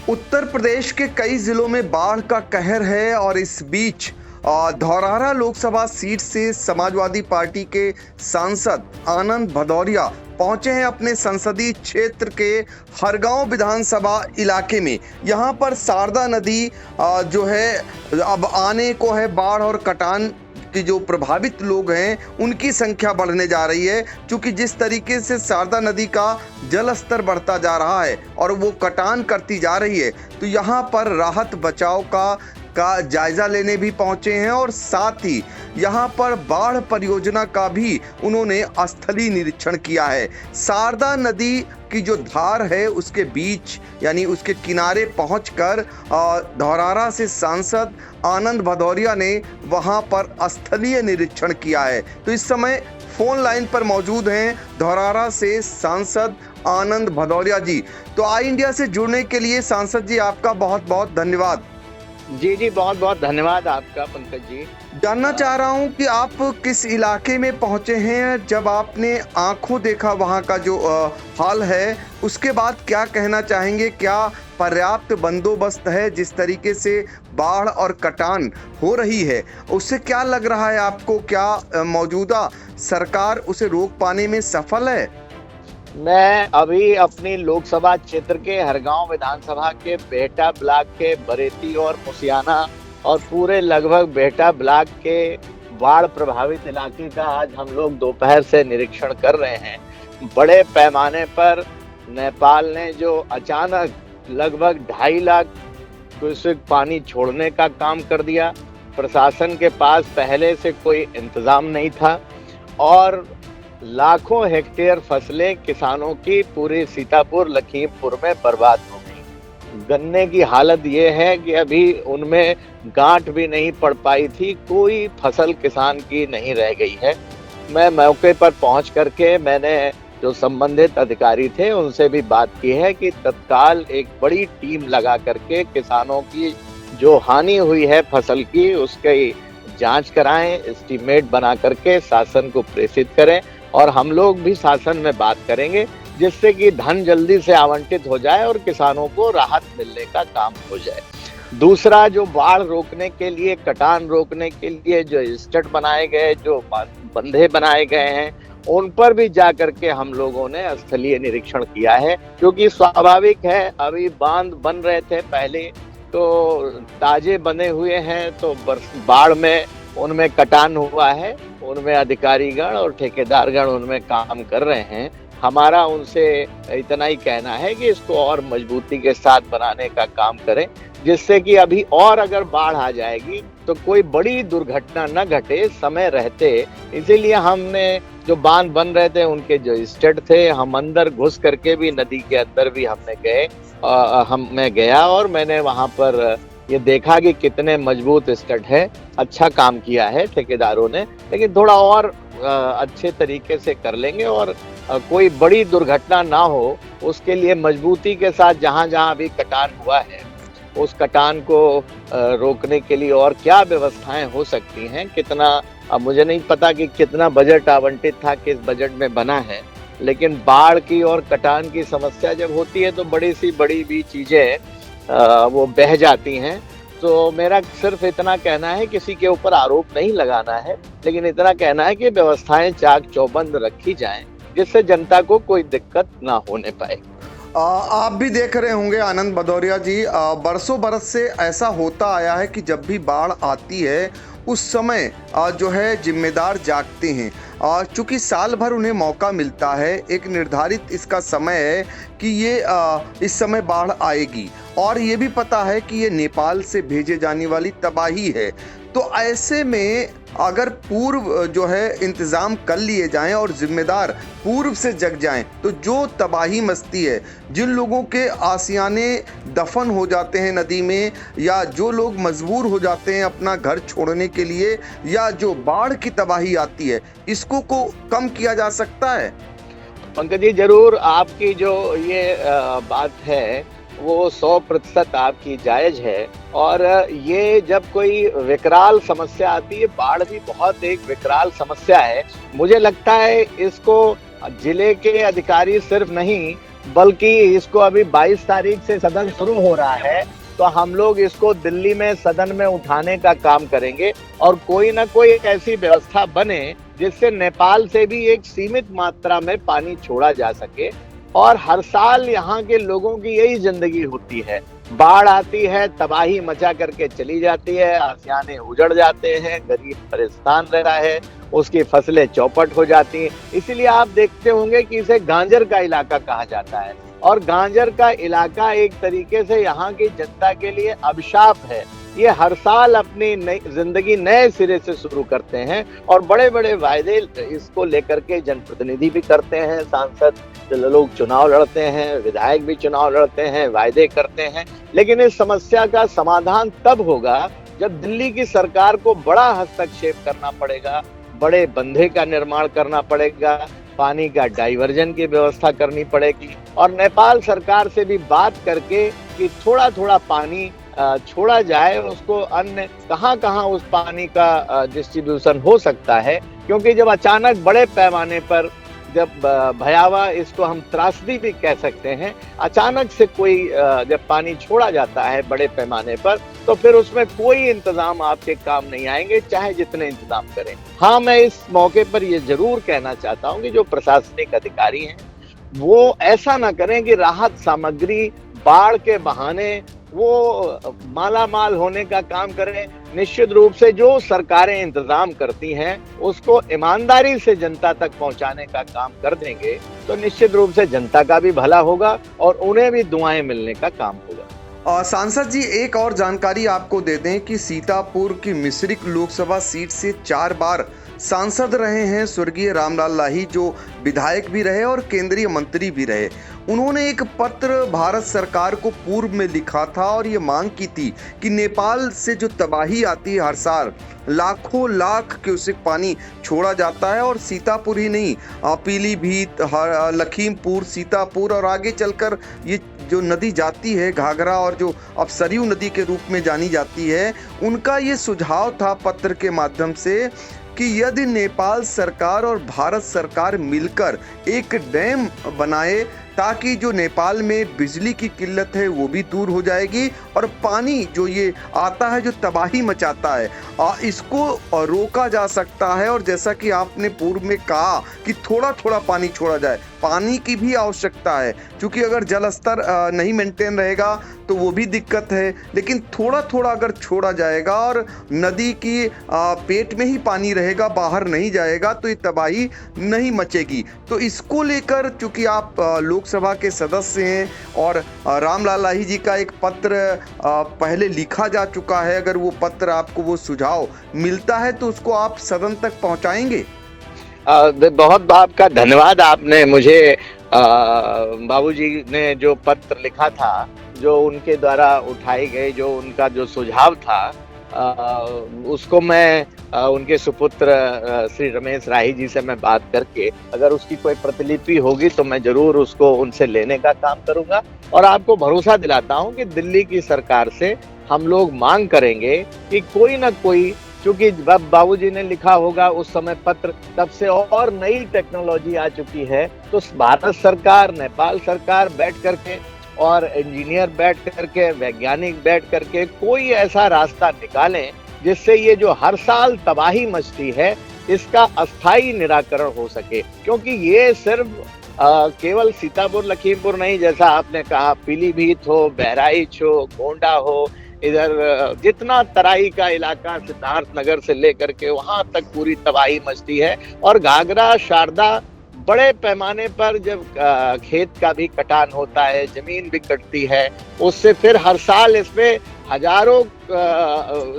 उत्तर प्रदेश के कई जिलों में बाढ़ का कहर है और इस बीच धौरहरा लोकसभा सीट से समाजवादी पार्टी के सांसद आनंद भदौरिया पहुंचे हैं अपने संसदीय क्षेत्र के हरगांव विधानसभा इलाके में। यहां पर शारदा नदी जो है अब आने को है। बाढ़ और कटान कि जो प्रभावित लोग हैं उनकी संख्या बढ़ने जा रही है, क्योंकि जिस तरीके से शारदा नदी का जल स्तर बढ़ता जा रहा है और वो कटान करती जा रही है, तो यहाँ पर राहत बचाव का जायजा लेने भी पहुंचे हैं और साथ ही यहाँ पर बाढ़ परियोजना का भी उन्होंने स्थलीय निरीक्षण किया है। शारदा नदी की जो धार है उसके बीच यानी उसके किनारे पहुंचकर धौरहरा से सांसद आनंद भदौरिया ने वहां पर स्थलीय निरीक्षण किया है। तो इस समय फोन लाइन पर मौजूद हैं धौरहरा से सांसद आनंद भदौरिया जी। तो आई इंडिया से जुड़ने के लिए सांसद जी आपका बहुत बहुत धन्यवाद। जी, बहुत बहुत धन्यवाद आपका पंकज जी। जानना चाह रहा हूं कि आप किस इलाके में पहुंचे हैं, जब आपने आंखों देखा वहां का जो हाल है, उसके बाद क्या कहना चाहेंगे? क्या पर्याप्त बंदोबस्त है? जिस तरीके से बाढ़ और कटान हो रही है उससे क्या लग रहा है आपको? क्या मौजूदा सरकार उसे रोक पाने में सफल है? मैं अभी अपनी लोकसभा क्षेत्र के हरगांव विधानसभा के बेहटा ब्लॉक के बरेती और मुसियाना और पूरे लगभग बेहटा ब्लॉक के बाढ़ प्रभावित इलाके का आज हम लोग दोपहर से निरीक्षण कर रहे हैं। बड़े पैमाने पर नेपाल ने जो अचानक लगभग 2.5 लाख क्यूसेक पानी छोड़ने का काम कर दिया, प्रशासन के पास पहले से कोई इंतजाम नहीं था और लाखों हेक्टेयर फसलें किसानों की पूरे सीतापुर लखीमपुर में बर्बाद हो गई। गन्ने की हालत ये है कि अभी उनमें गांठ भी नहीं पड़ पाई थी, कोई फसल किसान की नहीं रह गई है। मैं मौके पर पहुंच करके मैंने जो संबंधित अधिकारी थे उनसे भी बात की है कि तत्काल एक बड़ी टीम लगा करके किसानों की जो हानि हुई है फसल की उसकी जांच कराएं, एस्टीमेट बना करके शासन को प्रेषित करें और हम लोग भी शासन में बात करेंगे जिससे कि धन जल्दी से आवंटित हो जाए और किसानों को राहत मिलने का काम हो जाए। दूसरा, जो बाढ़ रोकने के लिए, कटान रोकने के लिए जो स्टड बनाए गए, जो बंधे बनाए गए हैं, उन पर भी जा करके हम लोगों ने स्थलीय निरीक्षण किया है, क्योंकि स्वाभाविक है अभी बांध बन रहे थे पहले तो ताजे बने हुए हैं, तो बाढ़ में उनमें कटान हुआ है, उनमें अधिकारीगण और ठेकेदारगण उनमें काम कर रहे हैं। हमारा उनसे इतना ही कहना है कि इसको और मजबूती के साथ बनाने का काम करें, जिससे कि अभी और अगर बाढ़ आ जाएगी तो कोई बड़ी दुर्घटना न घटे समय रहते। इसीलिए हमने जो बांध बन रहे थे उनके जो स्टड थे, हम अंदर घुस करके भी नदी के अंदर भी मैं गया और मैंने वहां पर ये देखा कि कितने मजबूत स्टड है। अच्छा काम किया है ठेकेदारों ने, लेकिन थोड़ा और अच्छे तरीके से कर लेंगे और कोई बड़ी दुर्घटना ना हो उसके लिए मजबूती के साथ जहां जहां अभी कटान हुआ है उस कटान को रोकने के लिए और क्या व्यवस्थाएं हो सकती हैं, कितना, अब मुझे नहीं पता कि कितना बजट आवंटित था, किस बजट में बना है, लेकिन बाढ़ की और कटान की समस्या जब होती है तो बड़ी भी चीजें वो बह जाती हैं। तो मेरा सिर्फ इतना कहना है, किसी के ऊपर आरोप नहीं लगाना है, लेकिन इतना कहना है कि व्यवस्थाएं चाक चौबंद रखी जाएं जिससे जनता को कोई दिक्कत ना होने पाए। आप भी देख रहे होंगे आनंद भदौरिया जी, बरसों बरस से ऐसा होता आया है कि जब भी बाढ़ आती है उस समय जो है जिम्मेदार जागते हैं। चूंकि साल भर उन्हें मौका मिलता है, एक निर्धारित इसका समय है कि ये इस समय बाढ़ आएगी और ये भी पता है कि ये नेपाल से भेजे जाने वाली तबाही है। तो ऐसे में अगर पूर्व जो है इंतज़ाम कर लिए जाएं और जिम्मेदार पूर्व से जग जाएं, तो जो तबाही मस्ती है, जिन लोगों के आशियाने दफन हो जाते हैं नदी में, या जो लोग मजबूर हो जाते हैं अपना घर छोड़ने के लिए, या जो बाढ़ की तबाही आती है, इसको को कम किया जा सकता है। पंकज जी, जरूर आपकी जो ये बात है वो 100% आपकी जायज है और ये जब कोई विकराल समस्या आती है, बाढ़ भी बहुत एक विकराल समस्या है। मुझे लगता है इसको जिले के अधिकारी सिर्फ नहीं बल्कि इसको अभी 22 तारीख से सदन शुरू हो रहा है, तो हम लोग इसको दिल्ली में सदन में उठाने का काम करेंगे और कोई ना कोई ऐसी व्यवस्था बने जिससे नेपाल से भी एक सीमित मात्रा में पानी छोड़ा जा सके। और हर साल यहाँ के लोगों की यही जिंदगी होती है, बाढ़ आती है, तबाही मचा करके चली जाती है, आसियाने उजड़ जाते हैं, गरीब परेशान रह रहा है, उसकी फसलें चौपट हो जाती हैं। इसीलिए आप देखते होंगे कि इसे गांजर का इलाका कहा जाता है और गांजर का इलाका एक तरीके से यहाँ की जनता के लिए अभिशाप है। ये हर साल अपनी नई जिंदगी नए सिरे से शुरू करते हैं और बड़े बड़े वायदे इसको लेकर के जनप्रतिनिधि भी करते हैं, सांसद लोग चुनाव लड़ते हैं, विधायक भी चुनाव लड़ते हैं, वायदे करते हैं। लेकिन इस समस्या का समाधान तब होगा जब दिल्ली की सरकार को बड़ा हस्तक्षेप करना पड़ेगा, बड़े बंधे का निर्माण करना पड़ेगा, पानी का डाइवर्जन की व्यवस्था करनी पड़ेगी और नेपाल सरकार से भी बात करके कि थोड़ा थोड़ा पानी छोड़ा जाए, उसको अन्य कहाँ उस पानी का डिस्ट्रीब्यूशन हो सकता है। क्योंकि जब अचानक बड़े पैमाने पर, जब भयावह, इसको हम त्रासदी भी कह सकते हैं, अचानक से कोई जब पानी छोड़ा जाता है बड़े पैमाने पर, तो फिर उसमें कोई इंतजाम आपके काम नहीं आएंगे, चाहे जितने इंतजाम करें। हाँ, मैं इस मौके पर ये जरूर कहना चाहता हूँ कि जो प्रशासनिक अधिकारी हैं वो ऐसा ना करें कि राहत सामग्री बाढ़ के बहाने वो माला माल होने का काम करें। निश्चित रूप से जो सरकारें इंतजाम करती हैं उसको ईमानदारी से जनता तक पहुंचाने का काम कर देंगे तो निश्चित रूप से जनता का भी भला होगा और उन्हें भी दुआएं मिलने का काम होगा। सांसद जी, एक और जानकारी आपको दे दें कि सीतापुर की मिश्रिक लोकसभा सीट से 4 बार सांसद रहे हैं स्वर्गीय रामलाल लाही, जो विधायक भी रहे और केंद्रीय मंत्री भी रहे। उन्होंने एक पत्र भारत सरकार को पूर्व में लिखा था और ये मांग की थी कि नेपाल से जो तबाही आती है, हर साल लाखों लाख क्यूसेक पानी छोड़ा जाता है और सीतापुर ही नहीं, पीलीभीत, लखीमपुर, सीतापुर और आगे चलकर ये जो नदी जाती है घाघरा और जो अब सरयू नदी के रूप में जानी जाती है, उनका ये सुझाव था पत्र के माध्यम से कि यदि नेपाल सरकार और भारत सरकार मिलकर एक डैम बनाए ताकि जो नेपाल में बिजली की किल्लत है वो भी दूर हो जाएगी और पानी जो ये आता है, जो तबाही मचाता है, इसको रोका जा सकता है। और जैसा कि आपने पूर्व में कहा कि थोड़ा थोड़ा पानी छोड़ा जाए, पानी की भी आवश्यकता है, क्योंकि अगर जल स्तर नहीं मेंटेन रहेगा तो वो भी दिक्कत है। लेकिन थोड़ा थोड़ा अगर छोड़ा जाएगा और नदी की पेट में ही पानी रहेगा, बाहर नहीं जाएगा, तो ये तबाही नहीं मचेगी। तो इसको लेकर चूंकि आप लोकसभा के सदस्य हैं और रामलाल लाही जी का एक पत्र पहले लिखा जा चुका है, अगर वो पत्र आपको वो सुझाव मिलता है तो उसको आप सदन तक पहुंचाएंगे? बहुत आपका धन्यवाद। आपने मुझे बाबूजी ने जो पत्र लिखा था, जो उनके द्वारा उठाई गई, जो उनका जो सुझाव था, उसको मैं उनके सुपुत्र श्री रमेश राही जी से मैं बात करके, अगर उसकी कोई प्रतिलिपि होगी तो मैं जरूर उसको उनसे लेने का काम करूंगा। और आपको भरोसा दिलाता हूं कि दिल्ली की सरकार से हम लोग मांग करेंगे कि कोई ना कोई, क्योंकि बाबूजी ने लिखा होगा उस समय पत्र, तब से और नई टेक्नोलॉजी आ चुकी है, तो भारत सरकार, नेपाल सरकार बैठ करके और इंजीनियर बैठ करके, वैज्ञानिक बैठ करके कोई ऐसा रास्ता निकालें जिससे ये जो हर साल तबाही मचती है इसका अस्थायी निराकरण हो सके। क्योंकि ये सिर्फ केवल सीतापुर लखीमपुर नहीं, जैसा आपने कहा, पीलीभीत हो, बहराइच हो, गोंडा हो, इधर जितना तराई का इलाका सिद्धार्थ नगर से लेकर के वहां तक पूरी तबाही मचती है। और घाघरा, शारदा, बड़े पैमाने पर जब खेत का भी कटान होता है, जमीन भी कटती है, उससे फिर हर साल इसमें हजारों,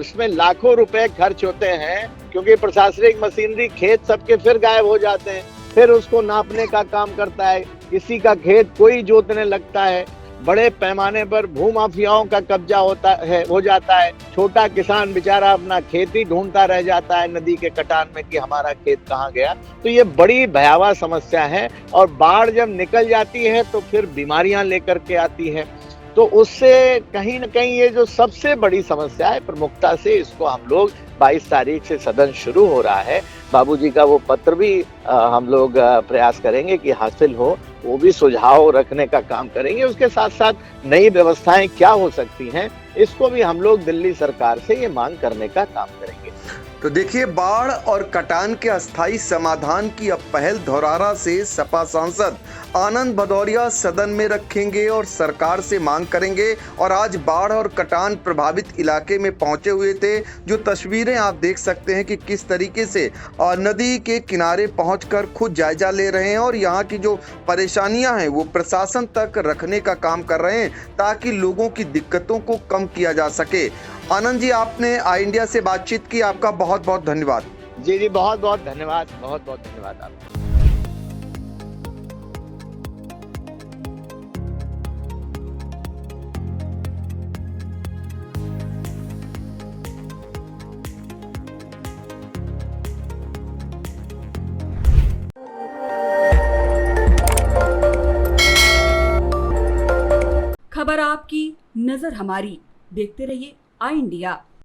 इसमें लाखों रुपए खर्च होते हैं, क्योंकि प्रशासनिक मशीनरी खेत सबके फिर गायब हो जाते हैं, फिर उसको नापने का काम करता है, किसी का खेत कोई जोतने लगता है, बड़े पैमाने पर भूमाफियाओं का कब्जा हो जाता है, छोटा किसान बेचारा अपना खेती ढूंढता रह जाता है नदी के कटान में कि हमारा खेत कहाँ गया। तो ये बड़ी भयावह समस्या है और बाढ़ जब निकल जाती है तो फिर बीमारियां लेकर के आती है। तो उससे कहीं न कहीं ये जो सबसे बड़ी समस्या है, प्रमुखता से इसको हम लोग 22 तारीख से सदन शुरू हो रहा है, बाबूजी का वो पत्र भी हम लोग प्रयास करेंगे कि हासिल हो वो भी सुझाव रखने का काम करेंगे। उसके साथ साथ नई व्यवस्थाएं क्या हो सकती हैं, इसको भी हम लोग दिल्ली सरकार से ये मांग करने का काम करेंगे। तो देखिए, बाढ़ और कटान के अस्थायी समाधान की अब पहल धौरहरा से सपा सांसद आनंद भदौरिया सदन में रखेंगे और सरकार से मांग करेंगे। और आज बाढ़ और कटान प्रभावित इलाके में पहुंचे हुए थे। जो तस्वीरें आप देख सकते हैं कि किस तरीके से नदी के किनारे पहुंचकर खुद जायजा ले रहे हैं और यहाँ की जो परेशानियां हैं वो प्रशासन तक रखने का काम कर रहे हैं ताकि लोगों की दिक्कतों को कम किया जा सके। आनंद जी, आपने आई इंडिया से बातचीत की, आपका बहुत बहुत धन्यवाद। जी जी, बहुत बहुत धन्यवाद, बहुत बहुत धन्यवाद आपका। खबर आपकी, नजर हमारी। देखते रहिए आई इंडिया।